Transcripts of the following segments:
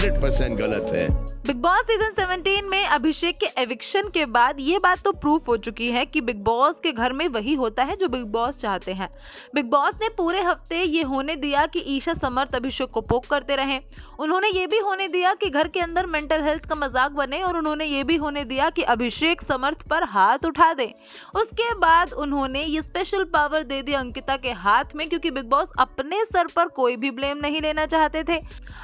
100% गलत है। Big boss season 17 में अभिषेक के एविक्शन के बाद ये बात तो प्रूफ हो चुकी है कि बिग बॉस के घर में वही होता है जो बिग बॉस चाहते हैं। बिग बॉस ने पूरे हफ्ते ये होने दिया कि ईशा समर्थ अभिषेक को पोक करते रहे। उन्होंने ये भी होने दिया कि घर के अंदर मेंटल हेल्थ का मजाक बने और उन्होंने ये भी होने दिया कि अभिषेक समर्थ पर हाथ उठा दे। उसके बाद उन्होंने ये स्पेशल पावर दे दी अंकिता के हाथ में, क्योंकि बिग बॉस अपने सर पर कोई भी ब्लेम नहीं लेना चाहते थे।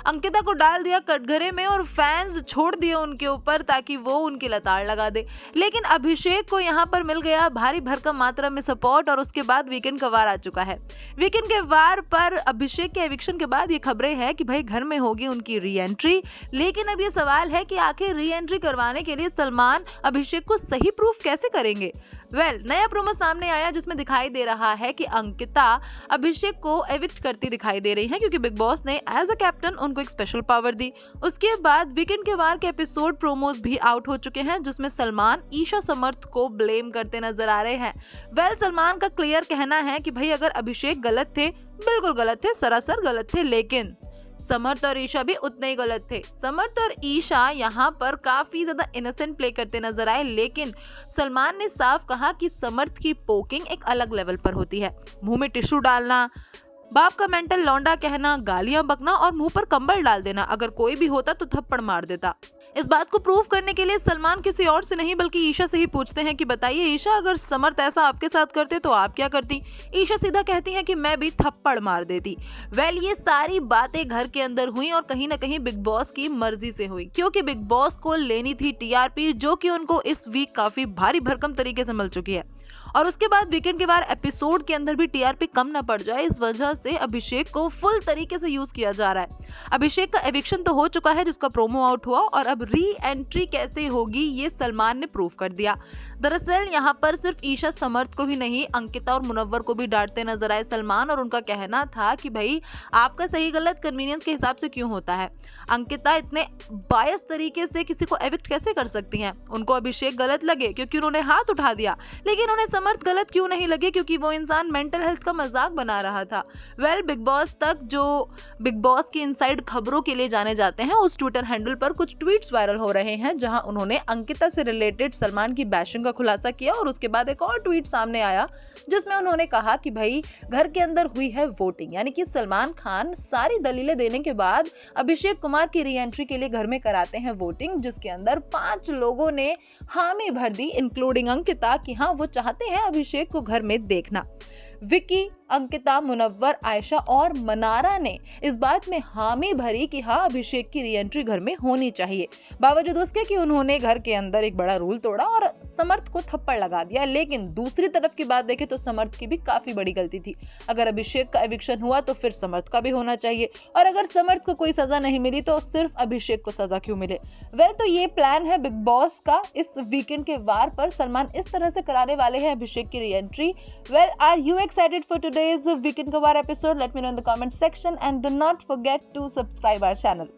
अंकिता को डाल दिया कटघरे में और फैंस छोड़ दिए उनके ऊपर ताकि वो उनकी लताड़ लगा दे। लेकिन अभिषेक को यहाँ पर मिल गया भारी भरकम मात्रा में सपोर्ट और उसके बाद वीकेंड का वार आ चुका है। वीकेंड के वार पर अभिषेक के एविक्शन के बाद ये खबरें हैं कि भाई घर में होगी उनकी री एंट्री। लेकिन अब ये सवाल है कि आखिर री एंट्री करवाने के लिए सलमान अभिषेक को सही प्रूफ कैसे करेंगे। नया प्रोमो सामने आया जिसमें दिखाई दे रहा है कि अंकिता अभिषेक को एविक्ट करती दिखाई दे रही है, क्योंकि बिग बॉस ने एज अ कैप्टन उनको एक स्पेशल पावर दी। उसके बाद वीकेंड के वार के एपिसोड प्रोमोस भी आउट हो चुके हैं जिसमें सलमान ईशा समर्थ को ब्लेम करते नजर आ रहे हैं। सलमान का क्लियर कहना है कि भाई अगर अभिषेक गलत थे, बिल्कुल गलत थे, सरासर गलत थे, लेकिन समर्थ और ईशा भी उतने ही गलत थे। समर्थ और ईशा यहाँ पर काफी ज्यादा इनोसेंट प्ले करते नजर आए, लेकिन सलमान ने साफ कहा कि समर्थ की पोकिंग एक अलग लेवल पर होती है। मुंह में टिश्यू डालना, बाप का मेंटल लौंडा कहना, गालियां बकना और मुंह पर कंबल डाल देना, अगर कोई भी होता तो थप्पड़ मार देता। इस बात को प्रूव करने के लिए सलमान किसी और से नहीं बल्कि ईशा से ही पूछते हैं कि बताइए ईशा, अगर समर्थ ऐसा आपके साथ करते तो आप क्या करती। ईशा सीधा कहती है कि मैं भी थप्पड़ मार देती। ये सारी बातें घर के अंदर हुई और कहीं ना कहीं बिग बॉस की मर्जी से हुई, क्योंकि बिग बॉस को लेनी थी टीआरपी, जो कि उनको इस वीक काफी भारी भरकम तरीके से मिल चुकी है। और उसके बाद वीकेंड के बाद एपिसोड के अंदर भी टीआरपी कम न पड़ जाए, इस वजह से अभिषेक को फुल तरीके से यूज किया जा रहा है। अभिषेक का एविक्शन तो हो चुका है जिसका प्रोमो आउट हुआ, और अब री एंट्री कैसे होगी ये सलमान ने प्रूव कर दिया। दरअसल यहाँ पर सिर्फ ईशा समर्थ को ही नहीं, अंकिता और मुनव्वर को भी डांटते नजर आए सलमान, और उनका कहना था कि भाई आपका सही गलत कन्वीनियंस के हिसाब से क्यों होता है। अंकिता इतने बायस तरीके से किसी को एविक्ट कैसे कर सकती हैं। उनको अभिषेक गलत लगे क्योंकि उन्होंने हाथ उठा दिया, लेकिन उन्हें समर्थ गलत क्यों नहीं लगे, क्योंकि वो इंसान मेंटल हेल्थ का मजाक बना रहा था। बिग बॉस तक जो बिग बॉस की इनसाइड खबरों के लिए जाने जाते हैं, उस ट्विटर हैंडल पर कुछ ट्वीट्स वायरल हो रहे हैं जहां उन्होंने अंकिता से रिलेटेड सलमान की बैशिंग का खुलासा किया, और उसके बाद एक और ट्वीट सामने आया जिसमें उन्होंने कहा कि भाई घर के अंदर हुई है वोटिंग, यानी कि सलमान खान सारी दलीलें देने के बाद अभिषेक कुमार की री एंट्री के लिए घर में कराते हैं वोटिंग, जिसके अंदर 5 लोगों ने हामी भर दी, इंक्लूडिंग अंकिता, कि हाँ वो चाहते हैं अभिषेक को घर में देखना। विकी, अंकिता, मुनव्वर, आयशा और मनारा ने इस बात में हामी भरी कि हाँ अभिषेक की री एंट्री घर में होनी चाहिए, बावजूद उसके कि उन्होंने घर के अंदर एक बड़ा रूल तोड़ा और समर्थ को थप्पड़ लगा दिया। लेकिन दूसरी तरफ की बात देखें तो समर्थ की भी काफी बड़ी गलती थी। अगर अभिषेक का एविक्शन हुआ तो फिर समर्थ का भी होना चाहिए, और अगर समर्थ को कोई सजा नहीं मिली तो सिर्फ अभिषेक को सजा क्यों मिले। तो ये प्लान है बिग बॉस का। इस वीकेंड के वार पर सलमान इस तरह से कराने वाले हैं अभिषेक की reentry. Are you excited for today's Weekend Kawar episode? Let me know in the comment section and do not forget to subscribe our channel.